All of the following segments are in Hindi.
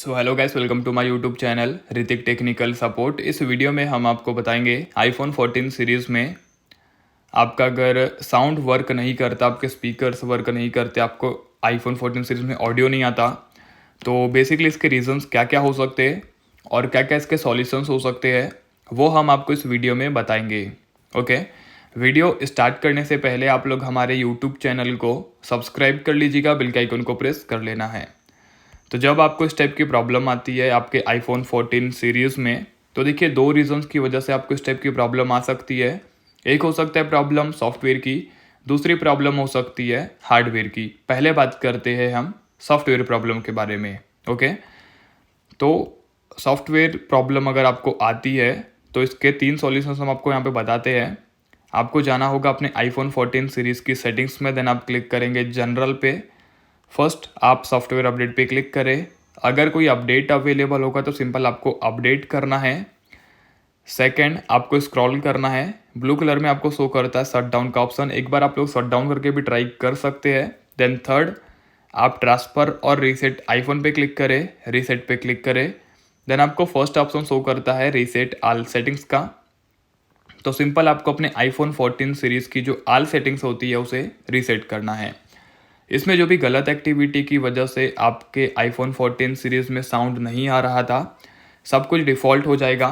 So hello guys, welcome to my YouTube channel Hrithik technical support. इस वीडियो में हम आपको बताएंगे आईफोन 14 सीरीज़ में आपका अगर साउंड वर्क नहीं करता, आपके स्पीकर्स वर्क नहीं करते, आपको आईफोन 14 सीरीज़ में ऑडियो नहीं आता, तो बेसिकली इसके रीजंस क्या क्या हो सकते हैं और क्या क्या इसके सॉल्यूशंस हो सकते हैं वो हम आपको इस वीडियो में बताएंगे। ओके, वीडियो स्टार्ट करने से पहले आप लोग हमारे यूट्यूब चैनल को सब्सक्राइब कर लीजिएगा, बेल के आइकन को प्रेस कर लेना है। तो जब आपको इस टाइप की प्रॉब्लम आती है आपके आईफोन 14 सीरीज़ में, तो देखिए दो रीजंस की वजह से आपको इस टाइप की प्रॉब्लम आ सकती है। एक हो सकता है प्रॉब्लम सॉफ्टवेयर की, दूसरी प्रॉब्लम हो सकती है हार्डवेयर की। पहले बात करते हैं हम सॉफ्टवेयर प्रॉब्लम के बारे में। ओके, तो सॉफ्टवेयर प्रॉब्लम अगर आपको आती है तो इसके 3 सॉल्यूशंस हम आपको यहाँ पे बताते हैं। आपको जाना होगा अपने आईफोन 14 सीरीज़ की सेटिंग्स में, देन आप क्लिक करेंगे जनरल पे। फर्स्ट आप सॉफ्टवेयर अपडेट पे क्लिक करें। अगर कोई अपडेट अवेलेबल होगा तो सिंपल आपको अपडेट करना है। सेकंड, आपको स्क्रॉल करना है। ब्लू कलर में आपको शो करता है शट डाउन का ऑप्शन, एक बार आप लोग शट डाउन करके भी ट्राई कर सकते हैं। देन थर्ड, आप ट्रांसफ़र और रीसेट आईफोन पे क्लिक करें, रीसेट पे क्लिक करें। देन आपको फर्स्ट ऑप्शन शो करता है रीसेट ऑल सेटिंग्स का। तो सिंपल आपको अपने आईफोन 14 सीरीज़ की जो ऑल सेटिंग्स होती है उसे रीसेट करना है। इसमें जो भी गलत एक्टिविटी की वजह से आपके आईफोन 14 सीरीज़ में साउंड नहीं आ रहा था, सब कुछ डिफ़ॉल्ट हो जाएगा।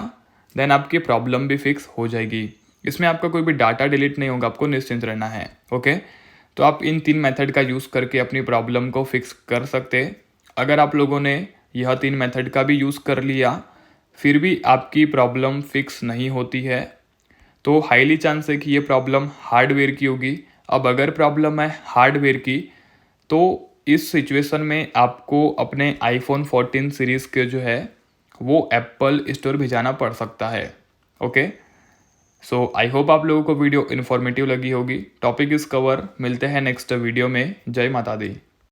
देन आपकी प्रॉब्लम भी फिक्स हो जाएगी। इसमें आपका कोई भी डाटा डिलीट नहीं होगा, आपको निश्चिंत रहना है। ओके, तो आप इन 3 मेथड का यूज़ करके अपनी प्रॉब्लम को फिक्स कर सकते हैं। अगर आप लोगों ने यह 3 मेथड का भी यूज़ कर लिया फिर भी आपकी प्रॉब्लम फिक्स नहीं होती है, तो हाईली चांस है कि ये प्रॉब्लम हार्डवेयर की होगी। अब अगर प्रॉब्लम है हार्डवेयर की, तो इस सिचुएशन में आपको अपने आईफोन 14 सीरीज़ के जो है वो एप्पल स्टोर भिजाना पड़ सकता है। ओके, सो आई होप आप लोगों को वीडियो इन्फॉर्मेटिव लगी होगी। टॉपिक इस कवर, मिलते हैं नेक्स्ट वीडियो में। जय माता दी।